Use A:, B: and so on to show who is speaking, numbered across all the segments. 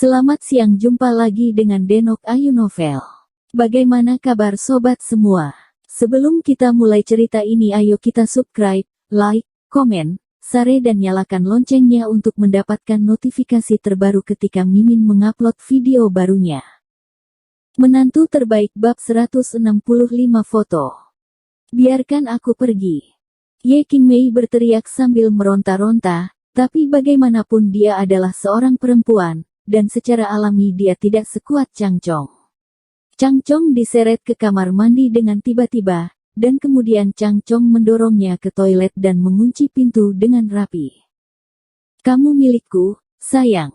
A: Selamat siang, jumpa lagi dengan Denok Ayu Novel. Bagaimana kabar sobat semua? Sebelum kita mulai cerita ini, ayo kita subscribe, like, komen, share dan nyalakan loncengnya untuk mendapatkan notifikasi terbaru ketika Mimin mengupload video barunya. Menantu terbaik bab 165 foto. Biarkan aku pergi. Ye Qingmei berteriak sambil meronta-ronta, tapi bagaimanapun dia adalah seorang perempuan, dan secara alami dia tidak sekuat Chang Chong. Chang Chong diseret ke kamar mandi dengan tiba-tiba, dan kemudian Chang Chong mendorongnya ke toilet dan mengunci pintu dengan rapi. "Kamu milikku, sayang."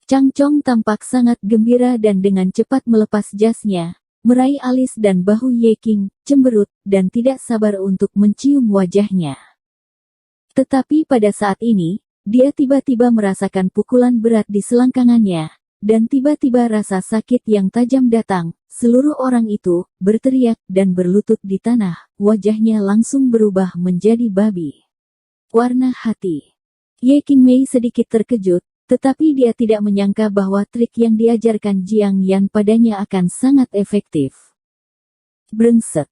A: Chang Chong tampak sangat gembira dan dengan cepat melepas jasnya, meraih alis dan bahu Ye Qing, cemberut, dan tidak sabar untuk mencium wajahnya. Tetapi pada saat ini, dia tiba-tiba merasakan pukulan berat di selangkangannya, dan tiba-tiba rasa sakit yang tajam datang. Seluruh orang itu berteriak dan berlutut di tanah, wajahnya langsung berubah menjadi babi warna hati. Ye Qingmei sedikit terkejut, tetapi dia tidak menyangka bahwa trik yang diajarkan Jiang Yan padanya akan sangat efektif. Brengsek.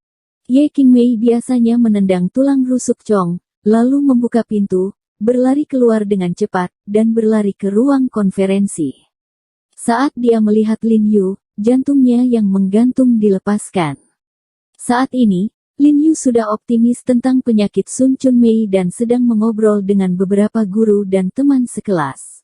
A: Ye Qingmei biasanya menendang tulang rusuk Chong, lalu membuka pintu, berlari keluar dengan cepat, dan berlari ke ruang konferensi. Saat dia melihat Lin Yu, jantungnya yang menggantung dilepaskan. Saat ini, Lin Yu sudah optimis tentang penyakit Sun Chunmei dan sedang mengobrol dengan beberapa guru dan teman sekelas.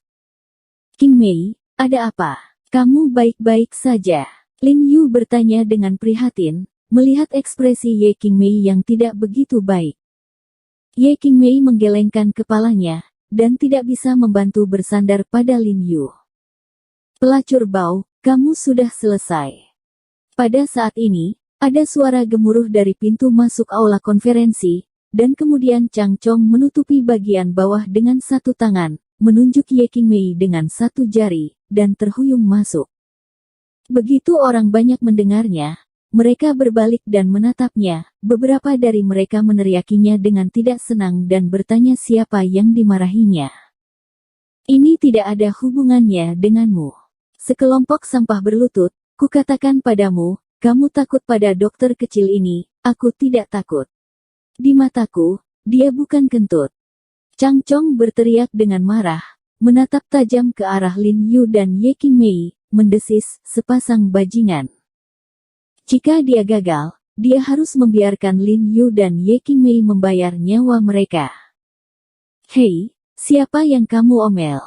A: "Qingmei, ada apa? Kamu baik-baik saja?" Lin Yu bertanya dengan prihatin, melihat ekspresi Ye Qingmei yang tidak begitu baik. Ye Qingmei menggelengkan kepalanya, dan tidak bisa membantu bersandar pada Lin Yu. "Pelacur bau, kamu sudah selesai." Pada saat ini, ada suara gemuruh dari pintu masuk aula konferensi, dan kemudian Chang Chong menutupi bagian bawah dengan satu tangan, menunjuk Ye Qingmei dengan satu jari, dan terhuyung masuk. Begitu orang banyak mendengarnya, mereka berbalik dan menatapnya. Beberapa dari mereka meneriakinya dengan tidak senang dan bertanya siapa yang dimarahinya. "Ini tidak ada hubungannya denganmu." Sekelompok sampah berlutut, "Kukatakan padamu, kamu takut pada dokter kecil ini." "Aku tidak takut. Di mataku, dia bukan kentut." Chang Chong berteriak dengan marah, menatap tajam ke arah Lin Yu dan Ye Qingmei, mendesis, "Sepasang bajingan. Jika dia gagal, dia harus membiarkan Lin Yu dan Ye Qingmei membayar nyawa mereka." "Hei, siapa yang kamu omel?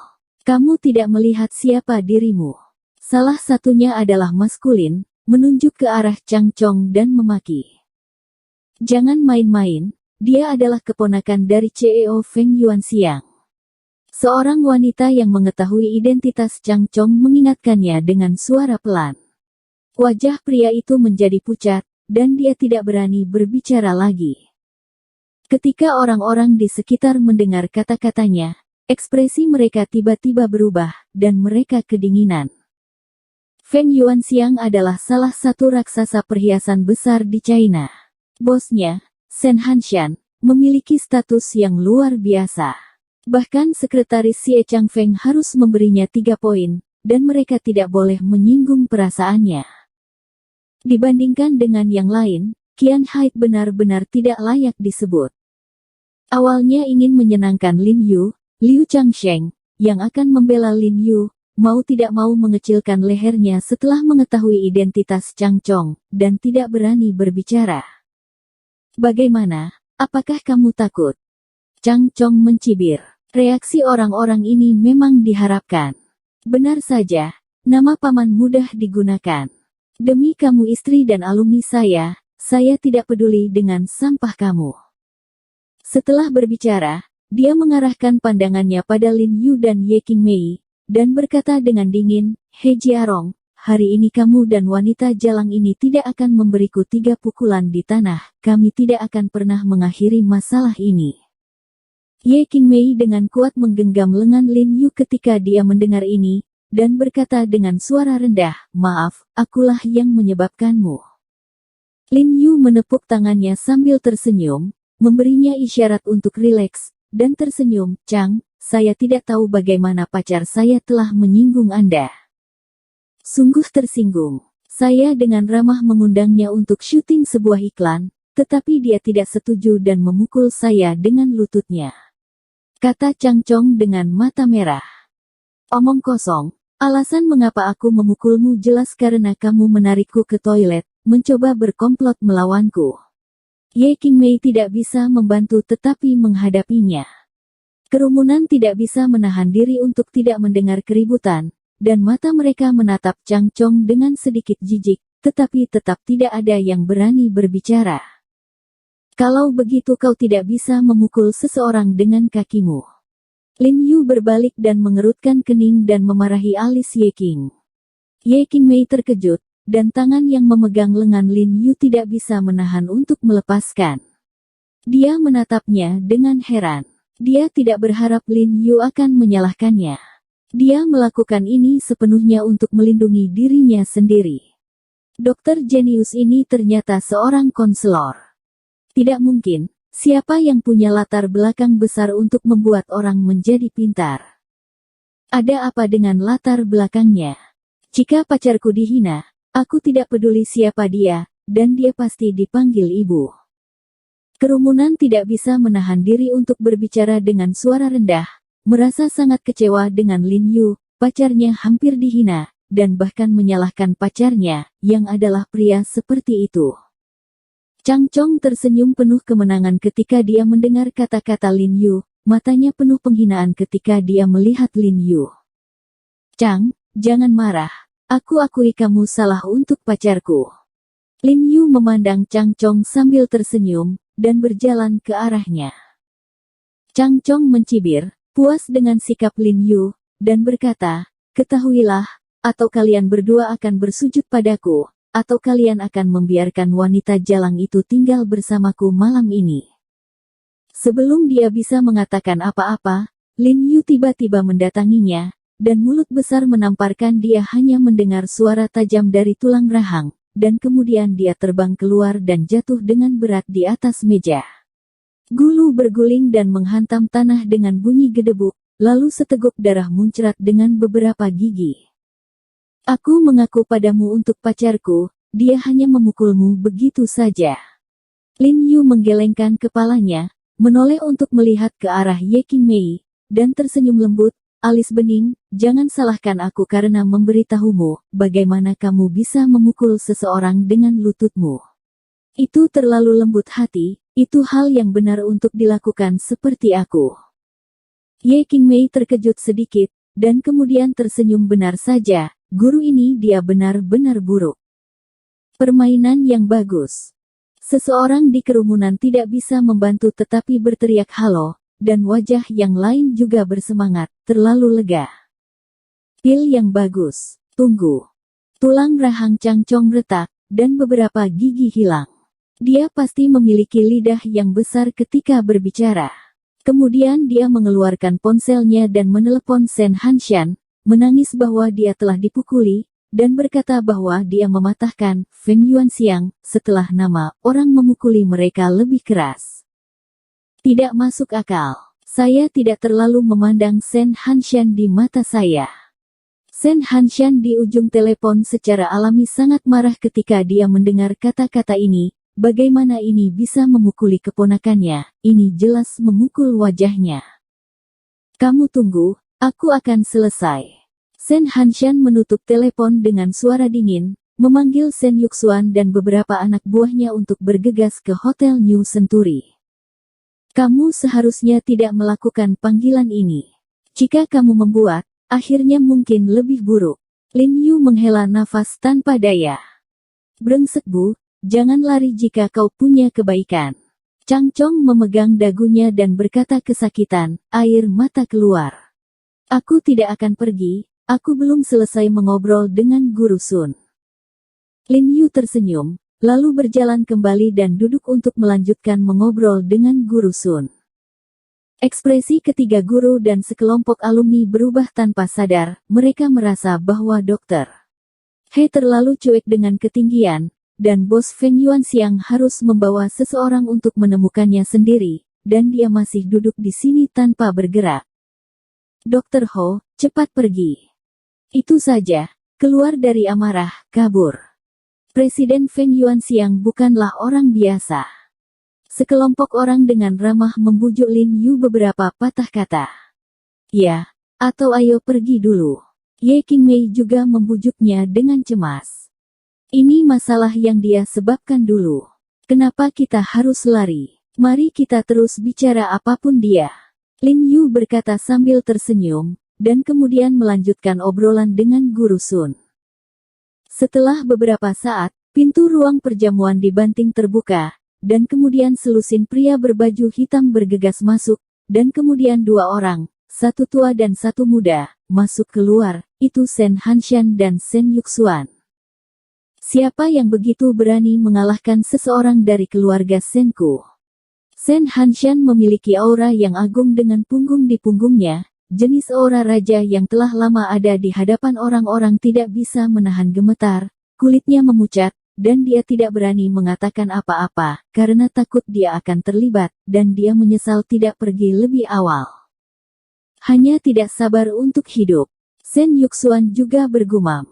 A: Kamu tidak melihat siapa dirimu?" Salah satunya adalah maskulin, menunjuk ke arah Chang Chong dan memaki. "Jangan main-main, dia adalah keponakan dari CEO Feng Yuanxiang." Seorang wanita yang mengetahui identitas Chang Chong mengingatkannya dengan suara pelan. Wajah pria itu menjadi pucat, dan dia tidak berani berbicara lagi. Ketika orang-orang di sekitar mendengar kata-katanya, ekspresi mereka tiba-tiba berubah, dan mereka kedinginan. Feng Yuanxiang adalah salah satu raksasa perhiasan besar di China. Bosnya, Shen Hanshan, memiliki status yang luar biasa. Bahkan sekretaris Xie Changfeng harus memberinya 3 poin, dan mereka tidak boleh menyinggung perasaannya. Dibandingkan dengan yang lain, Qian Hai benar-benar tidak layak disebut. Awalnya ingin menyenangkan Lin Yu, Liu Changsheng, yang akan membela Lin Yu, mau tidak mau mengecilkan lehernya setelah mengetahui identitas Chang Chong, dan tidak berani berbicara. "Bagaimana, apakah kamu takut?" Chang Chong mencibir. Reaksi orang-orang ini memang diharapkan. "Benar saja, nama paman mudah digunakan. Demi kamu istri dan alumni saya tidak peduli dengan sampah kamu." Setelah berbicara, dia mengarahkan pandangannya pada Lin Yu dan Ye Qingmei, dan berkata dengan dingin, "He Jiarong, hari ini kamu dan wanita jalang ini tidak akan memberiku 3 pukulan di tanah, kami tidak akan pernah mengakhiri masalah ini." Ye Qingmei dengan kuat menggenggam lengan Lin Yu ketika dia mendengar ini, dan berkata dengan suara rendah, "Maaf, akulah yang menyebabkanmu." Lin Yu menepuk tangannya sambil tersenyum, memberinya isyarat untuk rileks, dan tersenyum, "Chang, saya tidak tahu bagaimana pacar saya telah menyinggung Anda." Sungguh tersinggung. Saya dengan ramah mengundangnya untuk syuting sebuah iklan, tetapi dia tidak setuju dan memukul saya dengan lututnya. Kata Chang Chong dengan mata merah. Omong kosong. Alasan mengapa aku memukulmu jelas karena kamu menarikku ke toilet, mencoba berkomplot melawanku. Ye Qingmei tidak bisa membantu tetapi menghadapinya. Kerumunan tidak bisa menahan diri untuk tidak mendengar keributan, dan mata mereka menatap Chang Chong dengan sedikit jijik, tetapi tetap tidak ada yang berani berbicara. Kalau begitu kau tidak bisa memukul seseorang dengan kakimu. Lin Yu berbalik dan mengerutkan kening dan memarahi alis Ye Qing. Ye Qingmei terkejut, dan tangan yang memegang lengan Lin Yu tidak bisa menahan untuk melepaskan. Dia menatapnya dengan heran. Dia tidak berharap Lin Yu akan menyalahkannya. Dia melakukan ini sepenuhnya untuk melindungi dirinya sendiri. Dokter jenius ini ternyata seorang konselor. Tidak mungkin. Siapa yang punya latar belakang besar untuk membuat orang menjadi pintar? Ada apa dengan latar belakangnya? Jika pacarku dihina, aku tidak peduli siapa dia, dan dia pasti dipanggil ibu. Kerumunan tidak bisa menahan diri untuk berbicara dengan suara rendah, merasa sangat kecewa dengan Lin Yu, pacarnya hampir dihina, dan bahkan menyalahkan pacarnya, yang adalah pria seperti itu. Chang Chong tersenyum penuh kemenangan ketika dia mendengar kata-kata Lin Yu, matanya penuh penghinaan ketika dia melihat Lin Yu. Chang, jangan marah, aku akui kamu salah untuk pacarku. Lin Yu memandang Chang Chong sambil tersenyum, dan berjalan ke arahnya. Chang Chong mencibir, puas dengan sikap Lin Yu, dan berkata, ketahuilah, atau kalian berdua akan bersujud padaku, atau kalian akan membiarkan wanita jalang itu tinggal bersamaku malam ini. Sebelum dia bisa mengatakan apa-apa, Lin Yu tiba-tiba mendatanginya, dan mulut besar menamparkan dia hanya mendengar suara tajam dari tulang rahang, dan kemudian dia terbang keluar dan jatuh dengan berat di atas meja. Gulu berguling dan menghantam tanah dengan bunyi gedebuk, lalu seteguk darah muncrat dengan beberapa gigi. Aku mengaku padamu untuk pacarku, dia hanya memukulmu begitu saja. Lin Yu menggelengkan kepalanya, menoleh untuk melihat ke arah Ye Qingmei, dan tersenyum lembut, alis bening, jangan salahkan aku karena memberitahumu, bagaimana kamu bisa memukul seseorang dengan lututmu. Itu terlalu lembut hati, itu hal yang benar untuk dilakukan seperti aku. Ye Qingmei terkejut sedikit, dan kemudian tersenyum benar saja. Guru ini dia benar-benar buruk. Permainan yang bagus. Seseorang di kerumunan tidak bisa membantu tetapi berteriak halo, dan wajah yang lain juga bersemangat, terlalu lega. Pil yang bagus. Tunggu. Tulang rahang Chang Chong retak, dan beberapa gigi hilang. Dia pasti memiliki lidah yang besar ketika berbicara. Kemudian dia mengeluarkan ponselnya dan menelepon Sen Hanshan, menangis bahwa dia telah dipukuli, dan berkata bahwa dia mematahkan Feng Yuanxiang, setelah nama orang memukuli mereka lebih keras. Tidak masuk akal. Saya tidak terlalu memandang Sen Hanshan di mata saya. Sen Hanshan di ujung telepon secara alami sangat marah ketika dia mendengar kata-kata ini. Bagaimana ini bisa memukuli keponakannya? Ini jelas memukul wajahnya. Kamu tunggu, aku akan selesai. Sen Hanshan menutup telepon dengan suara dingin, memanggil Sen Yuxuan dan beberapa anak buahnya untuk bergegas ke Hotel New Century. Kamu seharusnya tidak melakukan panggilan ini. Jika kamu membuat, akhirnya mungkin lebih buruk. Lin Yu menghela nafas tanpa daya. Brengsek Bu, jangan lari jika kau punya kebaikan. Chang Chong memegang dagunya dan berkata kesakitan, air mata keluar. Aku tidak akan pergi. Aku belum selesai mengobrol dengan Guru Sun. Lin Yu tersenyum, lalu berjalan kembali dan duduk untuk melanjutkan mengobrol dengan Guru Sun. Ekspresi ketiga guru dan sekelompok alumni berubah tanpa sadar, mereka merasa bahwa Dr. He terlalu cuek dengan ketinggian, dan bos Feng Yuanxiang harus membawa seseorang untuk menemukannya sendiri, dan dia masih duduk di sini tanpa bergerak. Dr. Ho, cepat pergi. Itu saja, keluar dari amarah, kabur. Presiden Feng Yuanxiang bukanlah orang biasa. Sekelompok orang dengan ramah membujuk Lin Yu beberapa patah kata. Ya, atau ayo pergi dulu. Ye Qingmei juga membujuknya dengan cemas. Ini masalah yang dia sebabkan dulu. Kenapa kita harus lari? Mari kita terus bicara apapun dia. Lin Yu berkata sambil tersenyum, dan kemudian melanjutkan obrolan dengan Guru Sun. Setelah beberapa saat, pintu ruang perjamuan dibanting terbuka, dan kemudian selusin pria berbaju hitam bergegas masuk, dan kemudian dua orang, satu tua dan satu muda, masuk keluar, itu Sen Hanshan dan Sen Yuxuan. Siapa yang begitu berani mengalahkan seseorang dari keluarga Senku? Sen Hanshan memiliki aura yang agung dengan punggung di punggungnya, jenis aura raja yang telah lama ada di hadapan orang-orang tidak bisa menahan gemetar, kulitnya memucat, dan dia tidak berani mengatakan apa-apa, karena takut dia akan terlibat, dan dia menyesal tidak pergi lebih awal. Hanya tidak sabar untuk hidup. Sen Yuxuan juga bergumam.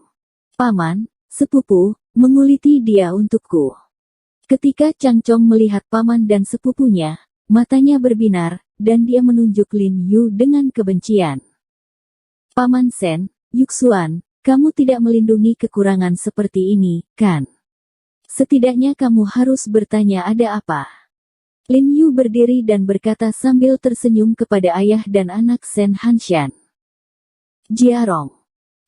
A: Paman, sepupu, menguliti dia untukku. Ketika Chang Chong melihat paman dan sepupunya, matanya berbinar, dan dia menunjuk Lin Yu dengan kebencian. Paman Sen, Yuxuan, kamu tidak melindungi kekurangan seperti ini, kan? Setidaknya kamu harus bertanya ada apa. Lin Yu berdiri dan berkata sambil tersenyum kepada ayah dan anak Sen Hanshan. Jiarong.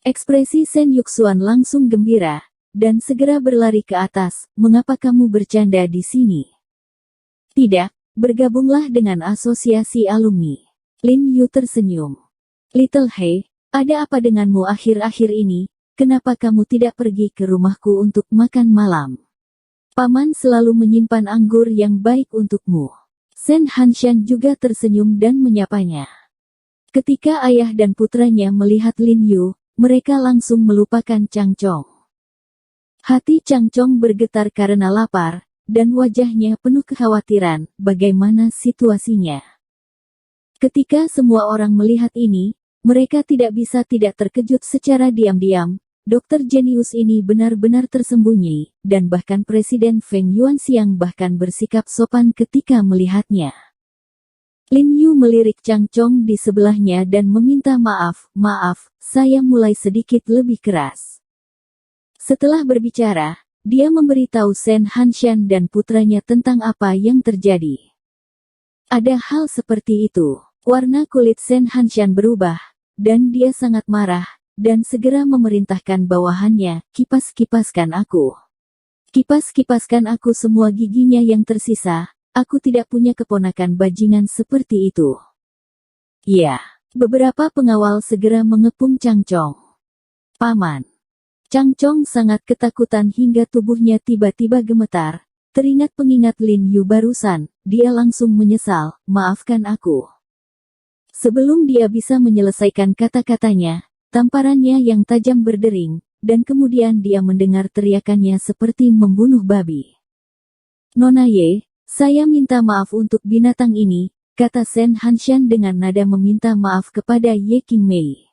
A: Ekspresi Sen Yuxuan langsung gembira, dan segera berlari ke atas. Mengapa kamu bercanda di sini? Tidak, bergabunglah dengan asosiasi alumni. Lin Yu tersenyum. Little He, ada apa denganmu akhir-akhir ini? Kenapa kamu tidak pergi ke rumahku untuk makan malam? Paman selalu menyimpan anggur yang baik untukmu. Sen Hanshan juga tersenyum dan menyapanya. Ketika ayah dan putranya melihat Lin Yu, mereka langsung melupakan Chang Chong. Hati Chang Chong bergetar karena lapar, dan wajahnya penuh kekhawatiran, bagaimana situasinya. Ketika semua orang melihat ini, mereka tidak bisa tidak terkejut secara diam-diam. Dokter jenius ini benar-benar tersembunyi, dan bahkan Presiden Feng Yuanxiang bahkan bersikap sopan ketika melihatnya. Lin Yu melirik Chang Chong di sebelahnya dan meminta maaf, saya mulai sedikit lebih keras. Setelah berbicara, dia memberitahu Sen Hanshan dan putranya tentang apa yang terjadi. Ada hal seperti itu. Warna kulit Sen Hanshan berubah, dan dia sangat marah, dan segera memerintahkan bawahannya, kipas-kipaskan aku. Kipas-kipaskan aku semua giginya yang tersisa, aku tidak punya keponakan bajingan seperti itu. Ya, beberapa pengawal segera mengepung Chang Chong. Paman. Chang Chong sangat ketakutan hingga tubuhnya tiba-tiba gemetar. Teringat pengingat Lin Yu barusan, dia langsung menyesal, maafkan aku. Sebelum dia bisa menyelesaikan kata-katanya, tamparannya yang tajam berdering, dan kemudian dia mendengar teriakannya seperti membunuh babi. Nona Ye, saya minta maaf untuk binatang ini, kata Sen Hanshan dengan nada meminta maaf kepada Ye Qingmei.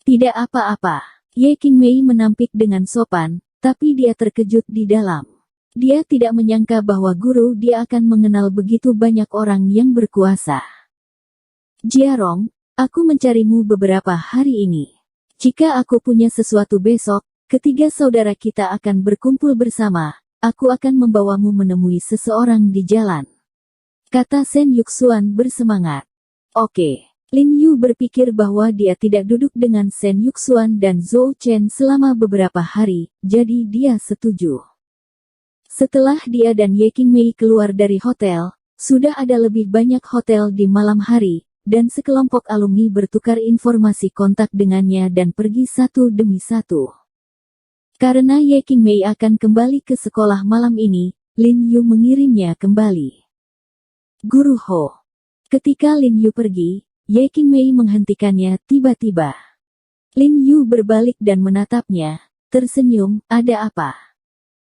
A: Tidak apa-apa. Ye Qingmei menampik dengan sopan, tapi dia terkejut di dalam. Dia tidak menyangka bahwa guru dia akan mengenal begitu banyak orang yang berkuasa. Jiarong, aku mencarimu beberapa hari ini. Jika aku punya sesuatu besok, ketiga saudara kita akan berkumpul bersama, aku akan membawamu menemui seseorang di jalan. Kata Sen Yuxuan bersemangat. Oke. Lin Yu berpikir bahwa dia tidak duduk dengan Sen Yuxuan dan Zhou Chen selama beberapa hari, jadi dia setuju. Setelah dia dan Ye Qingmei keluar dari hotel, sudah ada lebih banyak hotel di malam hari, dan sekelompok alumni bertukar informasi kontak dengannya dan pergi satu demi satu. Karena Ye Qingmei akan kembali ke sekolah malam ini, Lin Yu mengirimnya kembali. Guru Ho. Ketika Lin Yu pergi, Ye Qingmei menghentikannya tiba-tiba. Lin Yu berbalik dan menatapnya, tersenyum, ada apa?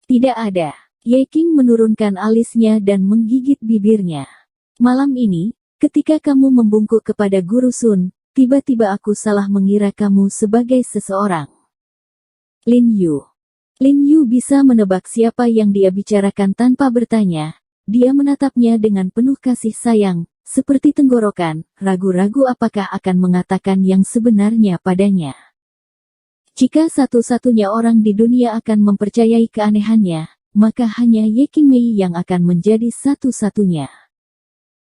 A: Tidak ada. Ye Qing menurunkan alisnya dan menggigit bibirnya. Malam ini, ketika kamu membungkuk kepada Guru Sun, tiba-tiba aku salah mengira kamu sebagai seseorang. Lin Yu. Lin Yu bisa menebak siapa yang dia bicarakan tanpa bertanya. Dia menatapnya dengan penuh kasih sayang, seperti tenggorokan, ragu-ragu apakah akan mengatakan yang sebenarnya padanya. Jika satu-satunya orang di dunia akan mempercayai keanehannya, maka hanya Ye Qingmei yang akan menjadi satu-satunya.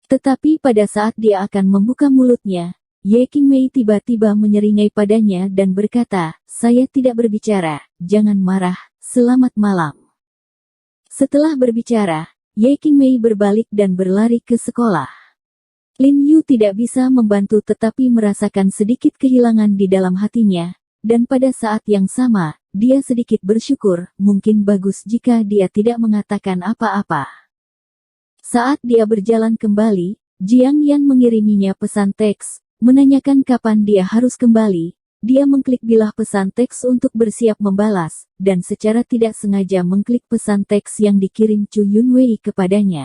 A: Tetapi pada saat dia akan membuka mulutnya, Ye Qingmei tiba-tiba menyeringai padanya dan berkata, "Saya tidak berbicara, jangan marah, selamat malam." Setelah berbicara, Ye Qingmei berbalik dan berlari ke sekolah. Lin Yu tidak bisa membantu tetapi merasakan sedikit kehilangan di dalam hatinya, dan pada saat yang sama, dia sedikit bersyukur, mungkin bagus jika dia tidak mengatakan apa-apa. Saat dia berjalan kembali, Jiang Yan mengiriminya pesan teks, menanyakan kapan dia harus kembali. Dia mengklik bilah pesan teks untuk bersiap membalas, dan secara tidak sengaja mengklik pesan teks yang dikirim Chu Yunwei kepadanya.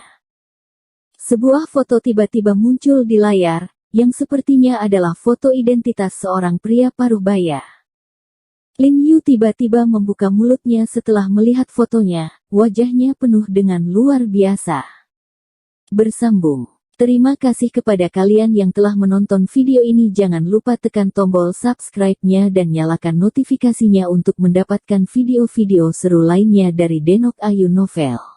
A: Sebuah foto tiba-tiba muncul di layar, yang sepertinya adalah foto identitas seorang pria paruh baya. Lin Yu tiba-tiba membuka mulutnya setelah melihat fotonya, wajahnya penuh dengan luar biasa. Bersambung. Terima kasih kepada kalian yang telah menonton video ini. Jangan lupa tekan tombol subscribe-nya dan nyalakan notifikasinya untuk mendapatkan video-video seru lainnya dari Denok Ayu Novel.